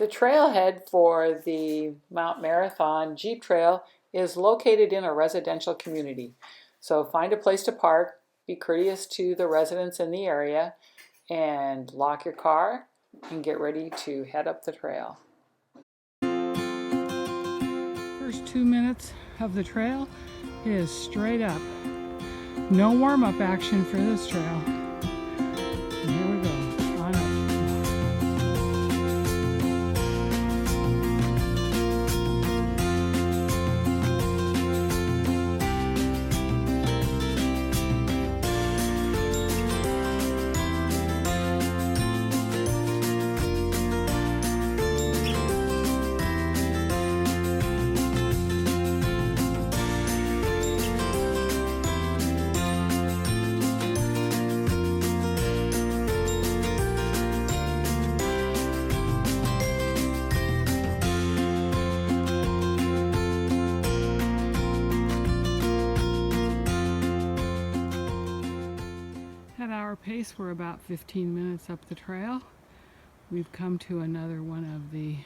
The trailhead for the Mount Marathon Jeep Trail is located in a residential community. So find a place to park, be courteous to the residents in the area, and lock your car and get ready to head up the trail. First 2 minutes of the trail is straight up. No warm-up action for this trail. And here we go, on up. At our pace, we're about 15 minutes up the trail. We've come to another one of the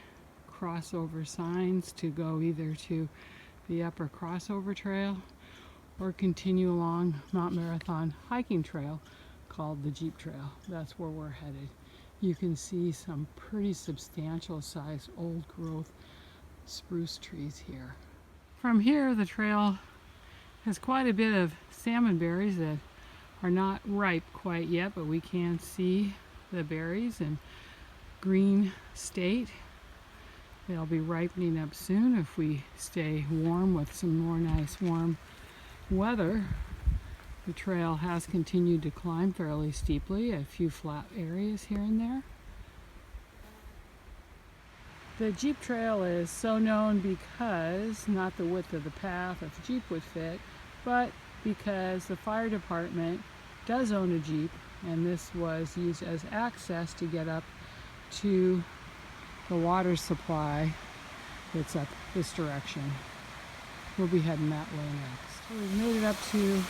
crossover signs to go either to the upper crossover trail or continue along Mount Marathon hiking trail called the Jeep Trail. That's where we're headed. You can see some pretty substantial sized old growth spruce trees here. From here, the trail has quite a bit of salmon berries that are not ripe quite yet, but we can see the berries in green state. They'll be ripening up soon if we stay warm with some more nice warm weather. The trail has continued to climb fairly steeply, a few flat areas here and there. The Jeep Trail is so known because, not the width of the path a Jeep would fit, but because the fire department does own a Jeep, and this was used as access to get up to the water supply that's up this direction. We'll be heading that way next. So we've made it up to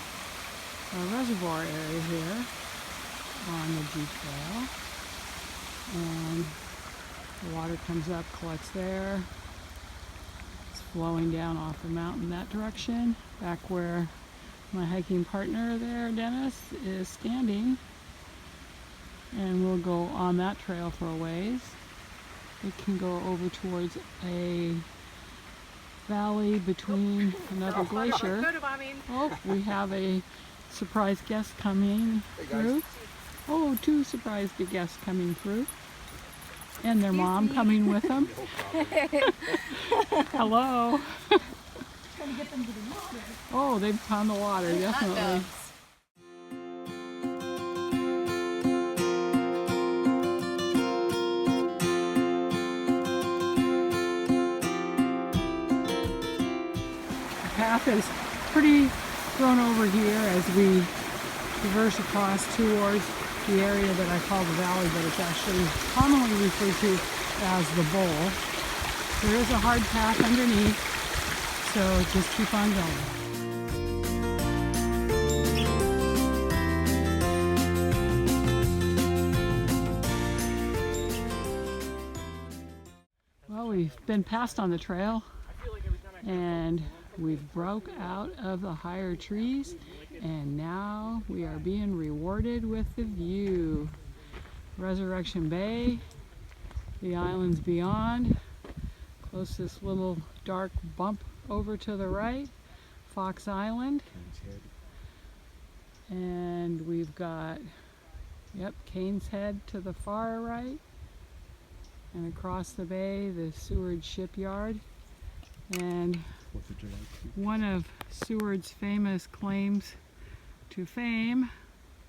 a reservoir area here on the Jeep Trail, and the water comes up, collects there. It's flowing down off the mountain that direction, back where my hiking partner there, Dennis, is standing, and we'll go on that trail for a ways. It can go over towards a valley between another glacier. Oh, we have a surprise guest coming through. Oh, two surprise guests coming through. And their mom coming with them. Hello. Get them to the water. Oh, they've found the water, definitely. The path is pretty thrown over here as we traverse across towards the area that I call the valley, but it's actually commonly referred to as the bowl. There is a hard path underneath, so just keep on going. Well, we've been passed on the trail, and we've broke out of the higher trees, and now we are being rewarded with the view. Resurrection Bay, the islands beyond, closest little dark bump over to the right, Fox Island, and we've got, Cain's Head to the far right, and across the bay, the Seward shipyard, and one of Seward's famous claims to fame,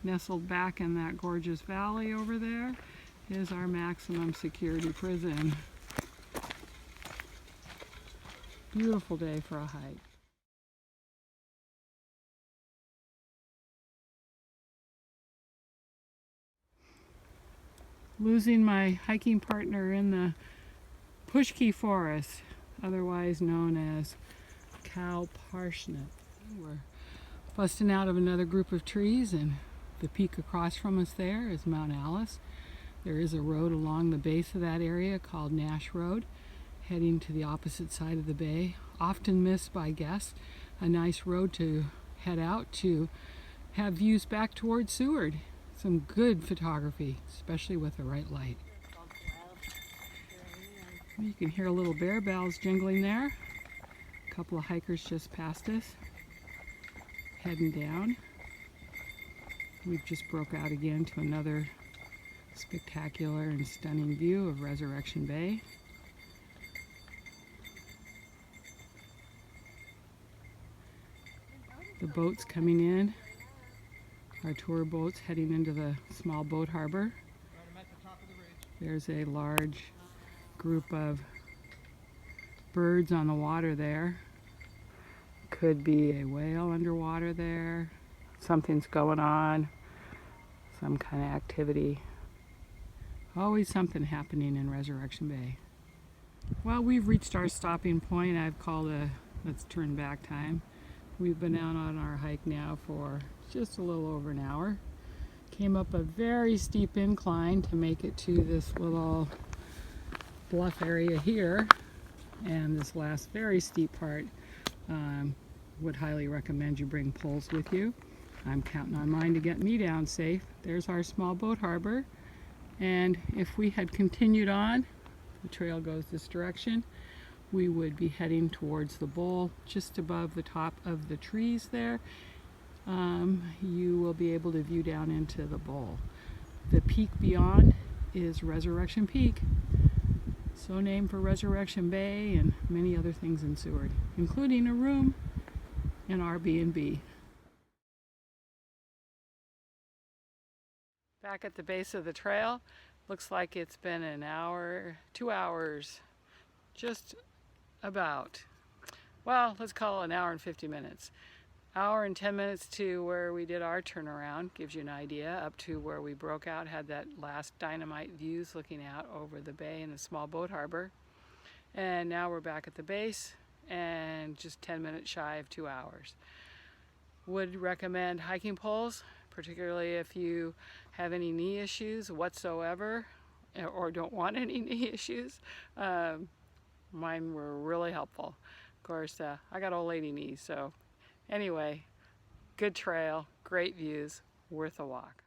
nestled back in that gorgeous valley over there, is our maximum security prison. Beautiful day for a hike. Losing my hiking partner in the Pushki Forest, otherwise known as cow parsnip. We're busting out of another group of trees, and the peak across from us there is Mount Alice. There is a road along the base of that area called Nash Road, heading to the opposite side of the bay. Often missed by guests. A nice road to head out to have views back towards Seward. Some good photography, especially with the right light. You can hear little bear bells jingling there. A couple of hikers just passed us, heading down. We've just broke out again to another spectacular and stunning view of Resurrection Bay. The boats coming in, our tour boats heading into the small boat harbor. There's a large group of birds on the water there. Could be a whale underwater there. Something's going on, some kind of activity. Always something happening in Resurrection Bay. Well, we've reached our stopping point. I've called a let's turn back time. We've been out on our hike now for just a little over an hour. Came up a very steep incline to make it to this little bluff area here. And this last very steep part, would highly recommend you bring poles with you. I'm counting on mine to get me down safe. There's our small boat harbor. And if we had continued on, the trail goes this direction, we would be heading towards the bowl just above the top of the trees there. You will be able to view down into the bowl. The peak beyond is Resurrection Peak, so named for Resurrection Bay and many other things in Seward, including a room and Airbnb. Back at the base of the trail, looks like it's been an hour, 2 hours, just about. Well, let's call it an hour and 50 minutes. Hour and 10 minutes to where we did our turnaround, gives you an idea, up to where we broke out, had that last dynamite views looking out over the bay and the small boat harbor. And now we're back at the base and just 10 minutes shy of 2 hours. Would recommend hiking poles, particularly if you have any knee issues whatsoever or don't want any knee issues. Mine were really helpful. Of course, I got old lady knees, so anyway, good trail, great views, worth a walk.